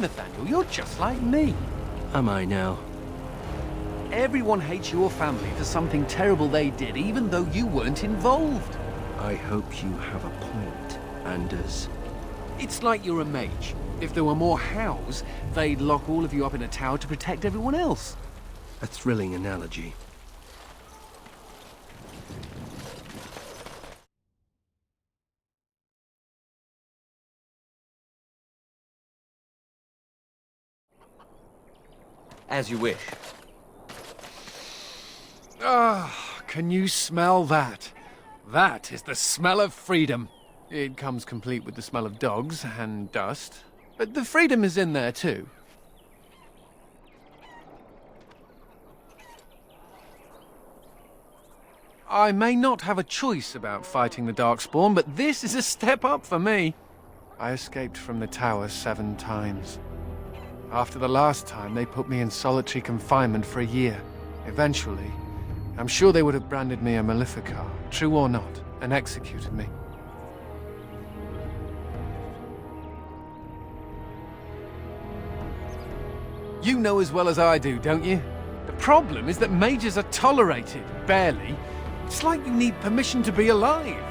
Nathaniel. You're just like me. Am I now? Everyone hates your family for something terrible they did, even though you weren't involved. I hope you have a point, Anders. It's like you're a mage. If there were more hows, they'd lock all of you up in a tower to protect everyone else. A thrilling analogy. As you wish. Ah, can you smell that? That is the smell of freedom. It comes complete with the smell of dogs and dust, but the freedom is in there too. I may not have a choice about fighting the darkspawn, but this is a step up for me. I escaped from the tower 7 times. After the last time, they put me in solitary confinement for a year. Eventually, I'm sure they would have branded me a Maleficar, true or not, and executed me. You know as well as I do, don't you? The problem is that mages are tolerated, barely. It's like you need permission to be alive.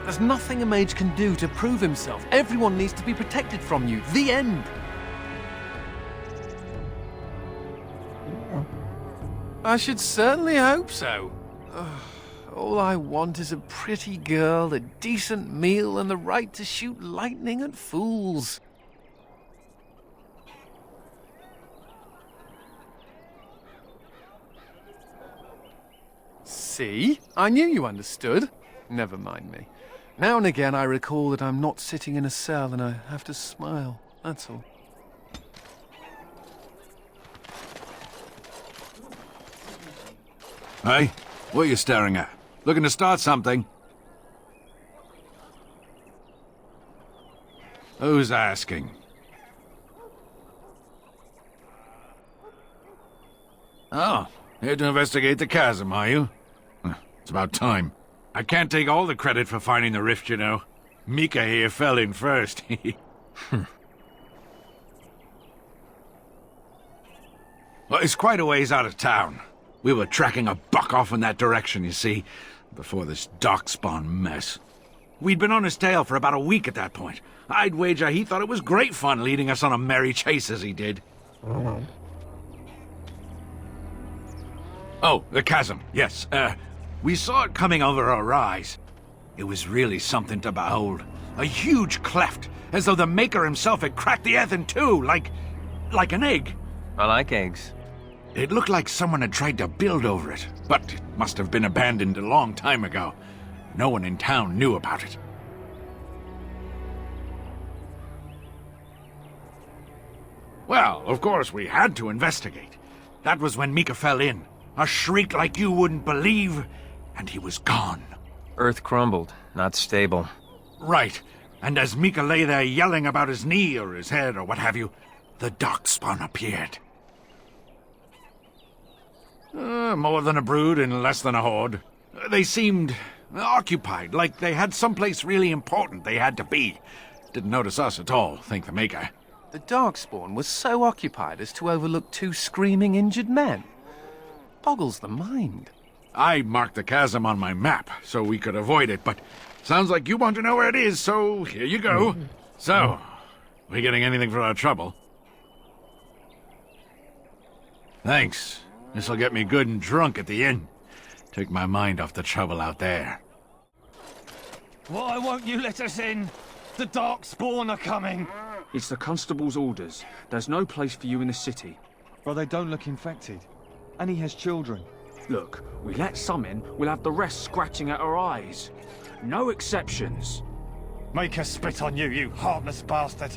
There's nothing a mage can do to prove himself. Everyone needs to be protected from you. The end. I should certainly hope so. All I want is a pretty girl, a decent meal, and the right to shoot lightning at fools. See? I knew you understood. Never mind me. Now and again I recall that I'm not sitting in a cell and I have to smile. That's all. Hey, what are you staring at? Looking to start something? Who's asking? Oh, here to investigate the chasm, are you? It's about time. I can't take all the credit for finding the rift, you know. Mika here fell in first. Well, it's quite a ways out of town. We were tracking a buck off in that direction, you see, before this darkspawn mess. We'd been on his tail for about a week at that point. I'd wager he thought it was great fun leading us on a merry chase as he did. Oh, the chasm, yes. We saw it coming over our eyes. It was really something to behold. A huge cleft, as though the Maker himself had cracked the earth in two, like an egg. I like eggs. It looked like someone had tried to build over it, but it must have been abandoned a long time ago. No one in town knew about it. Well, of course, we had to investigate. That was when Mika fell in. A shriek like you wouldn't believe, and he was gone. Earth crumbled, not stable. Right, and as Mika lay there yelling about his knee or his head or what have you, the darkspawn appeared. More than a brood and less than a horde. They seemed occupied, like they had someplace really important they had to be. Didn't notice us at all, thank the Maker. The darkspawn was so occupied as to overlook 2 screaming injured men. Boggles the mind. I marked the chasm on my map so we could avoid it, but sounds like you want to know where it is, so here you go. So, we getting anything for our trouble? Thanks. This'll get me good and drunk at the end. Take my mind off the trouble out there. Why won't you let us in? The darkspawn are coming! It's the constable's orders. There's no place for you in the city. But they don't look infected. And he has children. Look, we let some in, we'll have the rest scratching at our eyes. No exceptions. Make us spit on you, you heartless bastard!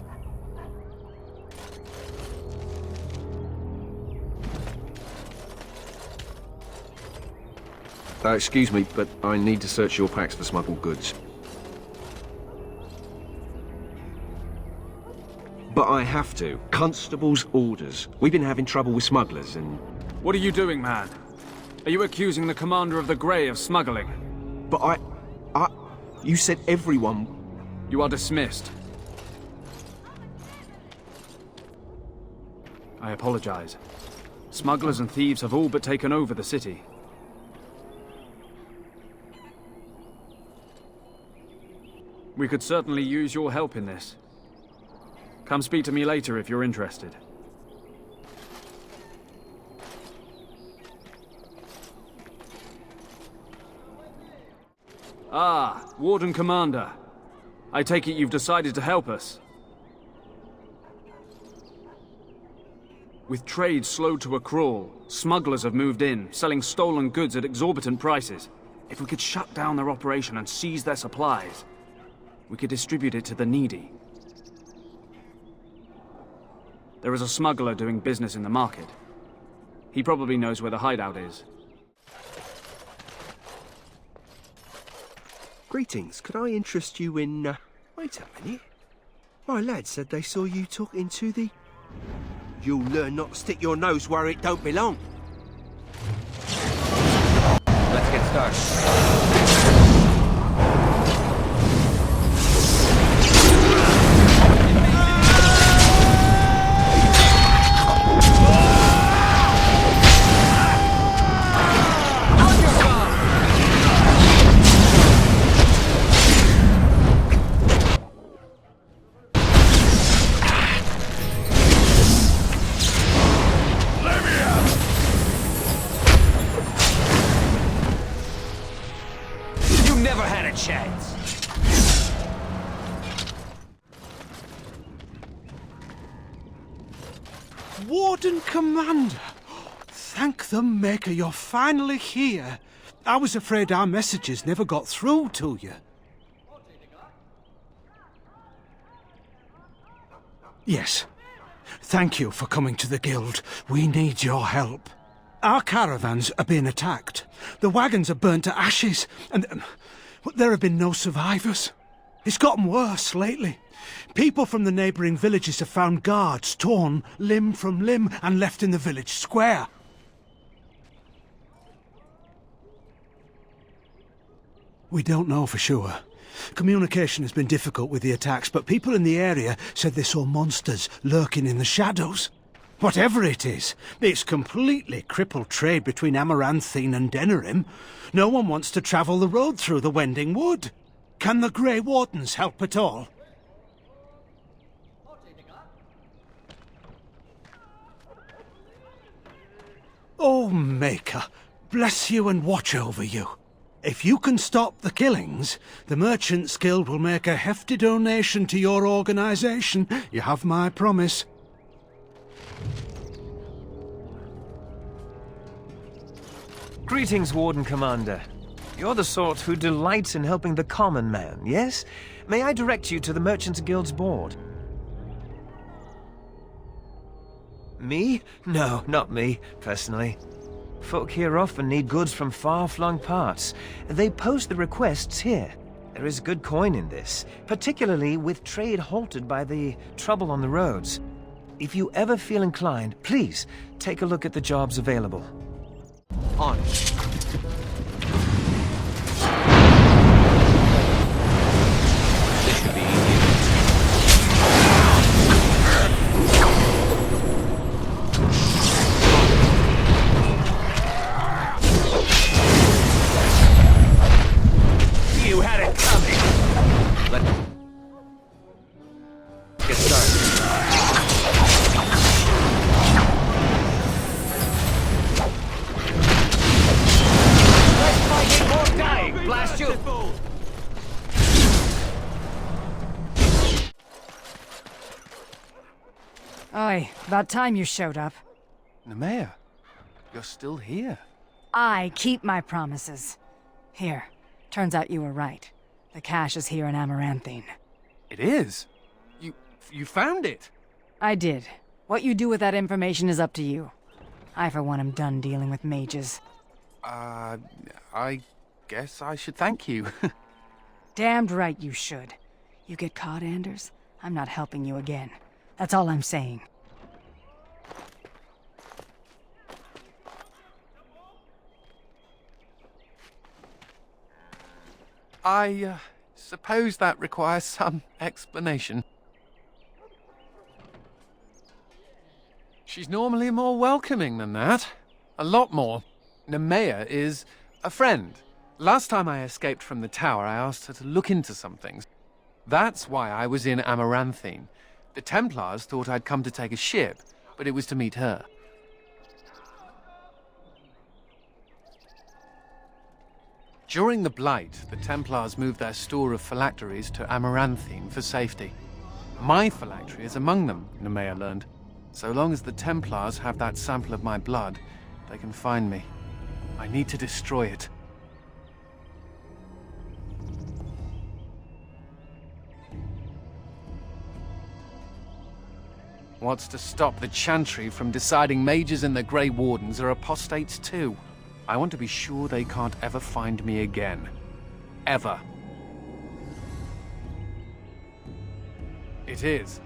Excuse me, but I need to search your packs for smuggled goods. But I have to. Constable's orders. We've been having trouble with smugglers and... What are you doing, man? Are you accusing the commander of the Grey of smuggling? But you said everyone... You are dismissed. I apologize. Smugglers and thieves have all but taken over the city. We could certainly use your help in this. Come speak to me later if you're interested. Ah, Warden Commander. I take it you've decided to help us. With trade slowed to a crawl, smugglers have moved in, selling stolen goods at exorbitant prices. If we could shut down their operation and seize their supplies, we could distribute it to the needy. There is a smuggler doing business in the market. He probably knows where the hideout is. Greetings, could I interest you in, Wait a minute. My lad said they saw you talking to the... You'll learn not to stick your nose where it don't belong. Let's get started. Never had a chance. Warden Commander! Thank the Maker you're finally here. I was afraid our messages never got through to you. Yes. Thank you for coming to the Guild. We need your help. Our caravans are being attacked. The wagons are burnt to ashes, and there have been no survivors. It's gotten worse lately. People from the neighbouring villages have found guards torn limb from limb and left in the village square. We don't know for sure. Communication has been difficult with the attacks, but people in the area said they saw monsters lurking in the shadows. Whatever it is, it's completely crippled trade between Amaranthine and Denerim. No one wants to travel the road through the Wending Wood. Can the Grey Wardens help at all? Oh, Maker, bless you and watch over you. If you can stop the killings, the Merchants Guild will make a hefty donation to your organisation. You have my promise. Greetings, Warden Commander. You're the sort who delights in helping the common man, yes? May I direct you to the Merchants Guild's board? Me? No, not me, personally. Folk here often need goods from far-flung parts. They post the requests here. There is good coin in this, particularly with trade halted by the trouble on the roads. If you ever feel inclined, please take a look at the jobs available. On. This should be easy. You had it coming. Let's get started. Blast you! Oi, about time you showed up. Nemea, you're still here. I keep my promises. Here, turns out you were right. The cache is here in Amaranthine. It is? You found it? I did. What you do with that information is up to you. I, for one, am done dealing with mages. I guess I should thank you. Damned right you should. You get caught, Anders? I'm not helping you again. That's all I'm saying. I suppose that requires some explanation. She's normally more welcoming than that. A lot more. Nemea is a friend. Last time I escaped from the tower, I asked her to look into some things. That's why I was in Amaranthine. The Templars thought I'd come to take a ship, but it was to meet her. During the Blight, the Templars moved their store of phylacteries to Amaranthine for safety. My phylactery is among them, Nemea learned. So long as the Templars have that sample of my blood, they can find me. I need to destroy it. What's to stop the Chantry from deciding mages and the Grey Wardens are apostates too? I want to be sure they can't ever find me again. Ever. It is.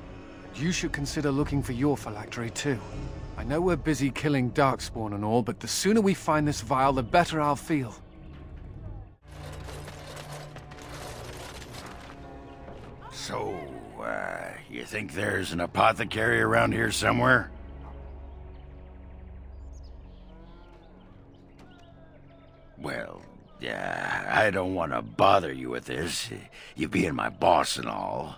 You should consider looking for your phylactery too. I know we're busy killing darkspawn and all, but the sooner we find this vial, the better I'll feel. So, you think there's an apothecary around here somewhere? Well, I don't want to bother you with this, you being my boss and all.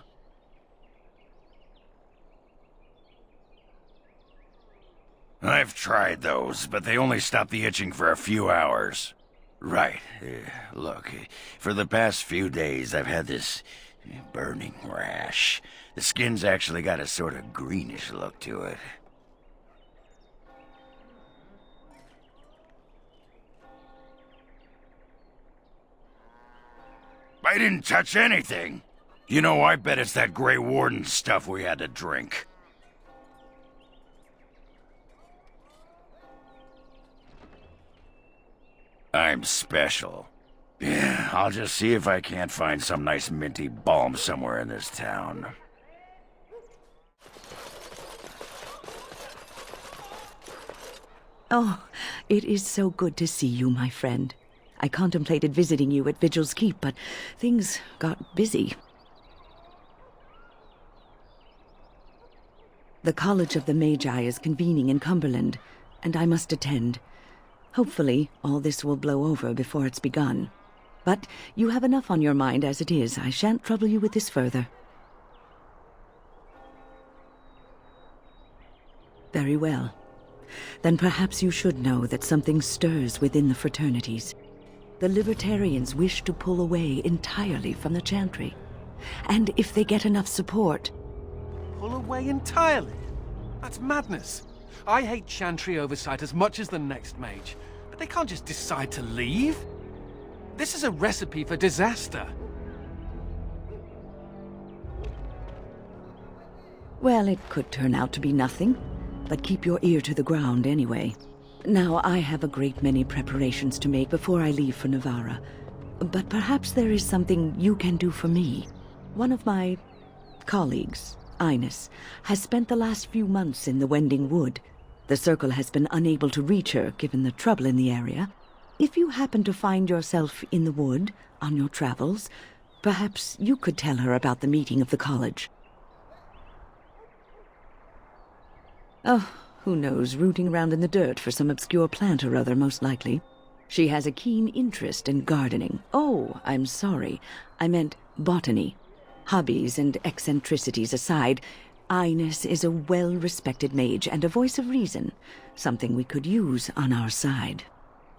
I've tried those, but they only stop the itching for a few hours. Right. Look, for the past few days I've had this burning rash. The skin's actually got a sort of greenish look to it. I didn't touch anything. You know, I bet it's that Grey Warden stuff we had to drink. I'm special. Yeah, I'll just see if I can't find some nice minty balm somewhere in this town. Oh, it is so good to see you, my friend. I contemplated visiting you at Vigil's Keep, but things got busy. The College of the Magi is convening in Cumberland, and I must attend. Hopefully, all this will blow over before it's begun. But you have enough on your mind as it is. I shan't trouble you with this further. Very well. Then perhaps you should know that something stirs within the fraternities. The Libertarians wish to pull away entirely from the Chantry. And if they get enough support... Pull away entirely? That's madness. I hate Chantry oversight as much as the next mage, but they can't just decide to leave. This is a recipe for disaster. Well, it could turn out to be nothing, but keep your ear to the ground anyway. Now, I have a great many preparations to make before I leave for Navarra, but perhaps there is something you can do for me. One of my colleagues, Ines, has spent the last few months in the Wending Wood. The Circle has been unable to reach her, given the trouble in the area. If you happen to find yourself in the wood on your travels, perhaps you could tell her about the meeting of the college. Oh, who knows, rooting around in the dirt for some obscure plant or other, most likely. She has a keen interest in gardening. Oh, I'm sorry. I meant botany. Hobbies and eccentricities aside, Ines is a well-respected mage and a voice of reason, something we could use on our side.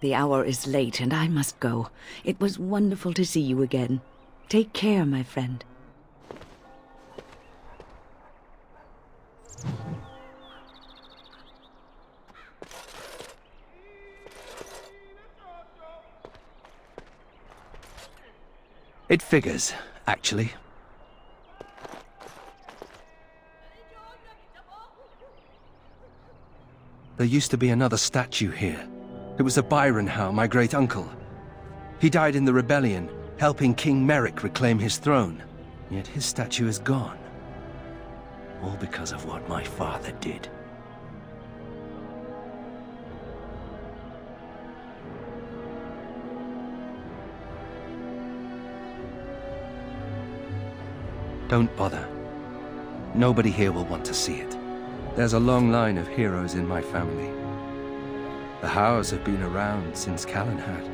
The hour is late and I must go. It was wonderful to see you again. Take care, my friend. It figures, actually. There used to be another statue here. It was a Byronhow, my great-uncle. He died in the rebellion, helping King Merrick reclaim his throne. Yet his statue is gone. All because of what my father did. Don't bother. Nobody here will want to see it. There's a long line of heroes in my family. The Howes have been around since Callan had.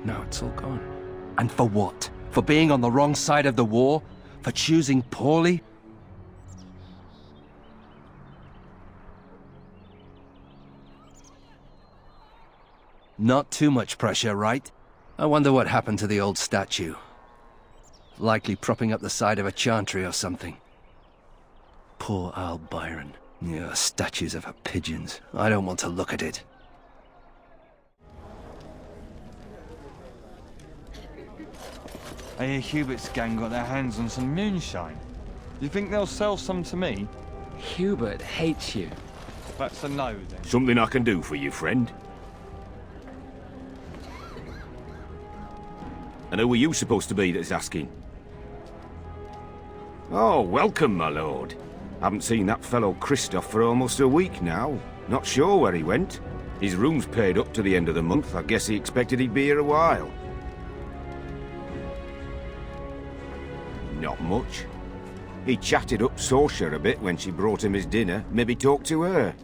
Now it's all gone. And for what? For being on the wrong side of the war? For choosing poorly? Not too much pressure, right? I wonder what happened to the old statue. Likely propping up the side of a chantry or something. Poor Al Byron. Yeah, statues of her pigeons. I don't want to look at it. I hear Hubert's gang got their hands on some moonshine. You think they'll sell some to me? Hubert hates you. That's a no, then. Something I can do for you, friend? And who are you supposed to be that's asking? Oh, welcome, my lord. Haven't seen that fellow Christoph for almost a week now. Not sure where he went. His room's paid up to the end of the month. I guess he expected he'd be here a while. Not much. He chatted up Sorsha a bit when she brought him his dinner. Maybe talked to her.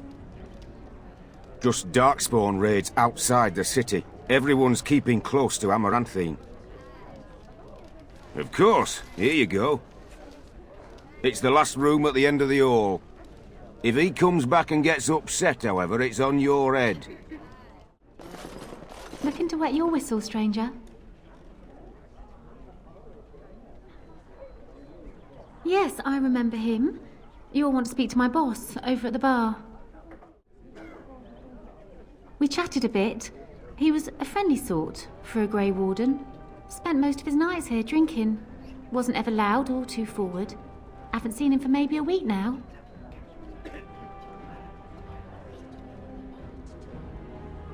Just darkspawn raids outside the city. Everyone's keeping close to Amaranthine. Of course. Here you go. It's the last room at the end of the hall. If he comes back and gets upset, however, it's on your head. Looking to wet your whistle, stranger? Yes, I remember him. You all want to speak to my boss, over at the bar. We chatted a bit. He was a friendly sort, for a Grey Warden. Spent most of his nights here drinking. Wasn't ever loud or too forward. Haven't seen him for maybe a week now.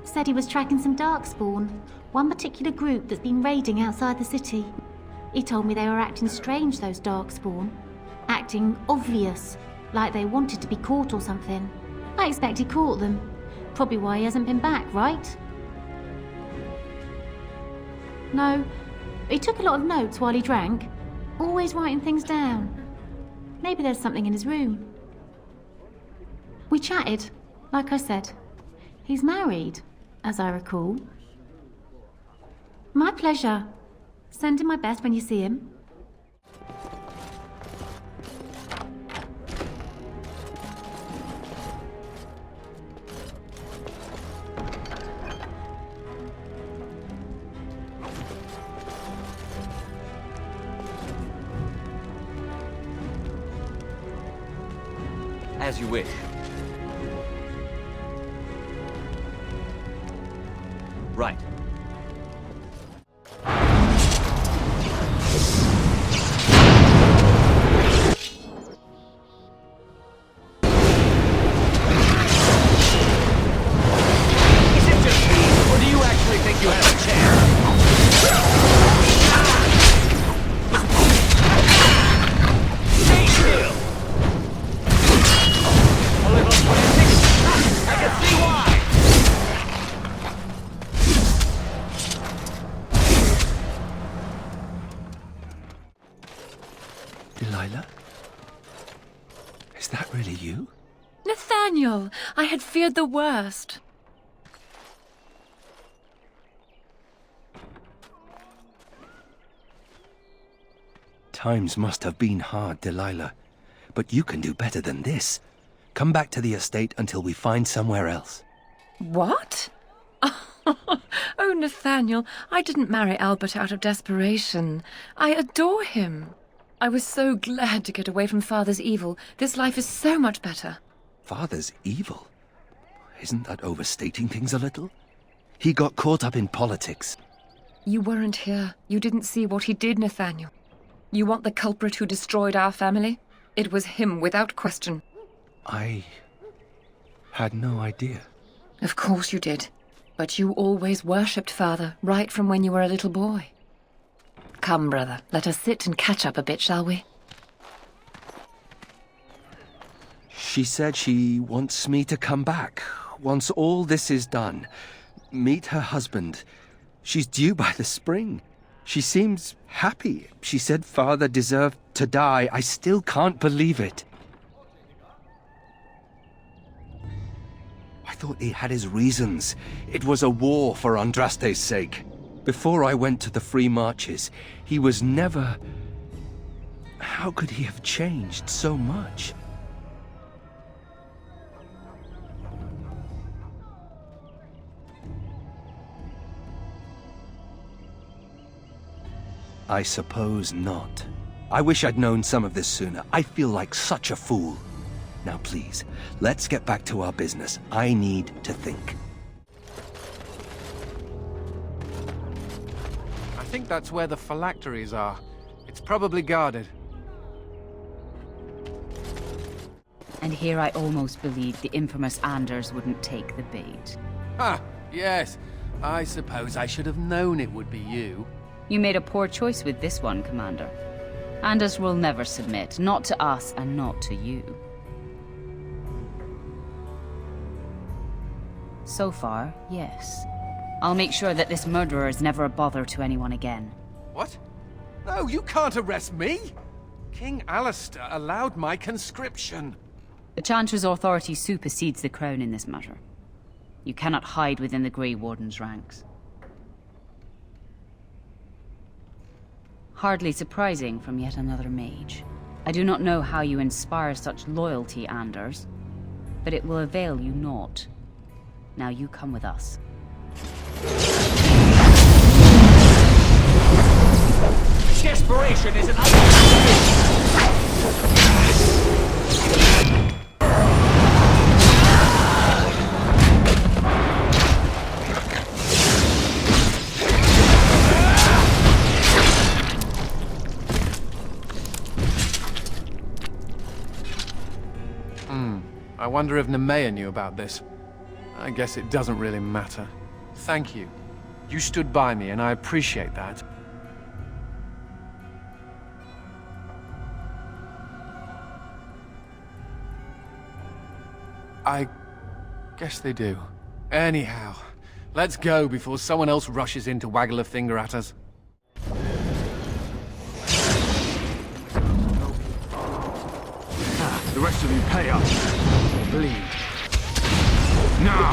Said he was tracking some darkspawn. One particular group that's been raiding outside the city. He told me they were acting strange, those darkspawn. Acting obvious, like they wanted to be caught or something. I expect he caught them. Probably why he hasn't been back, right? No, he took a lot of notes while he drank. Always writing things down. Maybe there's something in his room. We chatted, like I said. He's married, as I recall. My pleasure. Send him my best when you see him. As you wish. Right. Delilah? Is that really you? Nathaniel! I had feared the worst. Times must have been hard, Delilah. But you can do better than this. Come back to the estate until we find somewhere else. What? Oh, Nathaniel, I didn't marry Albert out of desperation. I adore him. I was so glad to get away from Father's evil. This life is so much better. Father's evil? Isn't that overstating things a little? He got caught up in politics. You weren't here. You didn't see what he did, Nathaniel. You want the culprit who destroyed our family? It was him, without question. I had no idea. Of course you did. But you always worshipped Father, right from when you were a little boy. Come, brother, let us sit and catch up a bit, shall we? She said she wants me to come back, once all this is done. Meet her husband. She's due by the spring. She seems happy. She said Father deserved to die. I still can't believe it. thought he had his reasons. It was a war for Andraste's sake. Before I went to the Free Marches, he was never... How could he have changed so much? I suppose not. I wish I'd known some of this sooner. I feel like such a fool. Now please, let's get back to our business. I need to think. I think that's where the phylacteries are. It's probably guarded. And here I almost believed the infamous Anders wouldn't take the bait. Ah, yes. I suppose I should have known it would be you. You made a poor choice with this one, Commander. Anders will never submit, not to us and not to you. So far, yes. I'll make sure that this murderer is never a bother to anyone again. What? No, you can't arrest me! King Alistair allowed my conscription. The Chantry's authority supersedes the Crown in this matter. You cannot hide within the Grey Warden's ranks. Hardly surprising from yet another mage. I do not know how you inspire such loyalty, Anders, but it will avail you naught. Now you come with us. Desperation is an I wonder if Nemea knew about this. I guess it doesn't really matter. Thank you. You stood by me, and I appreciate that. I guess they do. Anyhow, let's go before someone else rushes in to waggle a finger at us. The rest of you pay up. Bleed. Now!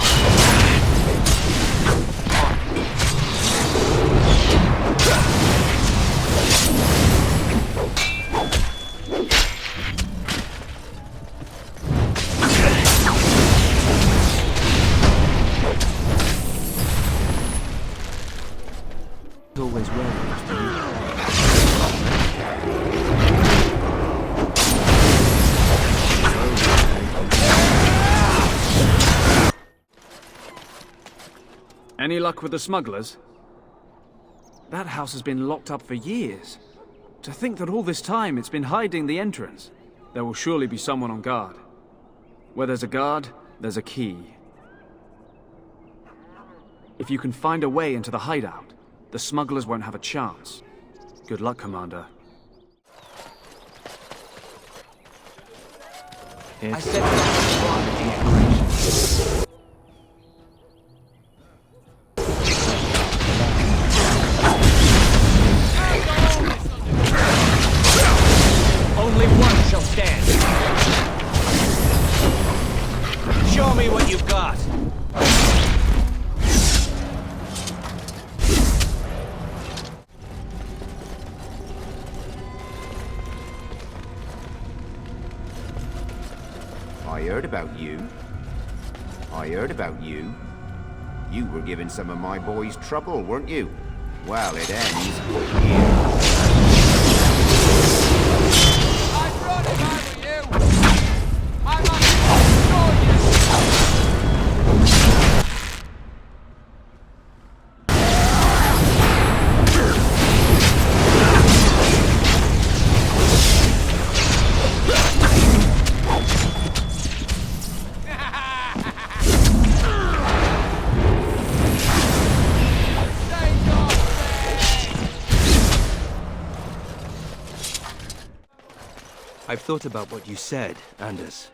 Always Any luck with the smugglers? That house has been locked up for years. To think that all this time it's been hiding the entrance. There will surely be someone on guard. Where there's a guard, there's a key. If you can find a way into the hideout, the smugglers won't have a chance. Good luck, Commander. I said the operation. Only one shall stand. Show me what you've got. I heard about you. You were giving some of my boys trouble, weren't you? Well, it ends here. I've thought about what you said, Anders.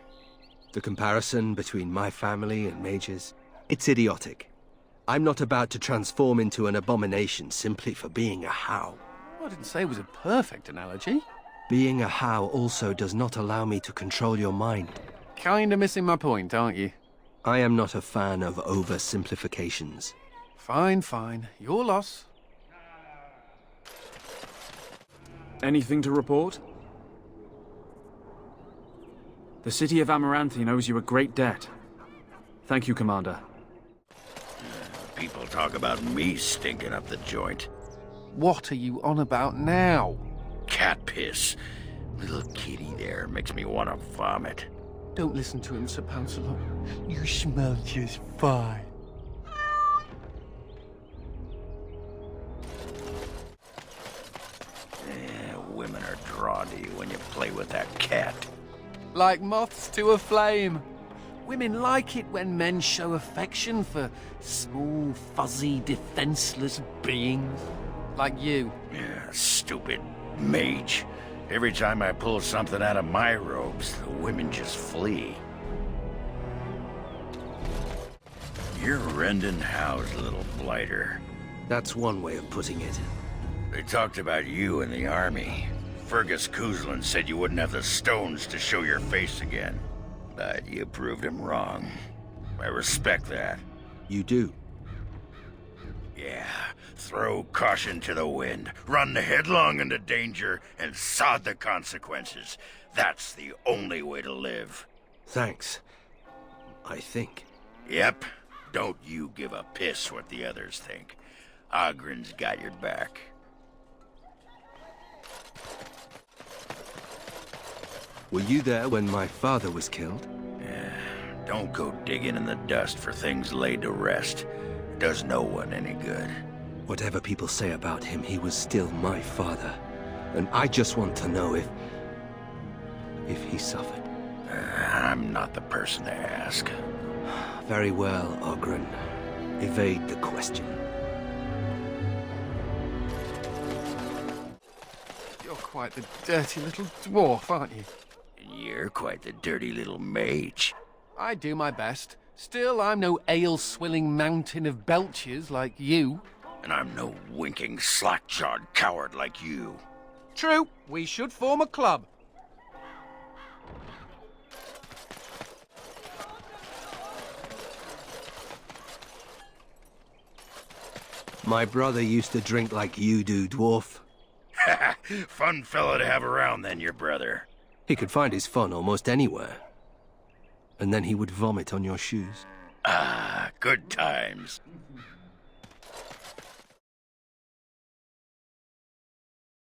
The comparison between my family and mages, it's idiotic. I'm not about to transform into an abomination simply for being a How. I didn't say it was a perfect analogy. Being a How also does not allow me to control your mind. Kinda missing my point, aren't you? I am not a fan of oversimplifications. Fine, fine. Your loss. Anything to report? The city of Amaranthine owes you a great debt. Thank you, Commander. People talk about me stinking up the joint. What are you on about now? Cat piss. Little kitty there makes me want to vomit. Don't listen to him, Sir Pouncelot. You smell just fine. Women are drawn to you when you play with that cat. Like moths to a flame. Women like it when men show affection for small, fuzzy, defenseless beings. Like you. Yeah, stupid mage. Every time I pull something out of my robes, the women just flee. You're rending house, little blighter. That's one way of putting it. They talked about you in the army. Fergus Kuzlin said you wouldn't have the stones to show your face again. But you proved him wrong. I respect that. You do? Yeah. Throw caution to the wind, run headlong into danger, and sod the consequences. That's the only way to live. Thanks. I think. Yep. Don't you give a piss what the others think. Ogren's got your back. Were you there when my father was killed? Don't go digging in the dust for things laid to rest. It does no one any good. Whatever people say about him, he was still my father. And I just want to know if he suffered. I'm not the person to ask. Very well, Ogren. Evade the question. You're quite the dirty little dwarf, aren't you? You're quite the dirty little mage. I do my best. Still, I'm no ale-swilling mountain of belches like you. And I'm no winking, slack-jawed coward like you. True. We should form a club. My brother used to drink like you do, dwarf. Fun fellow to have around then, your brother. He could find his fun almost anywhere. And then he would vomit on your shoes. Ah, good times.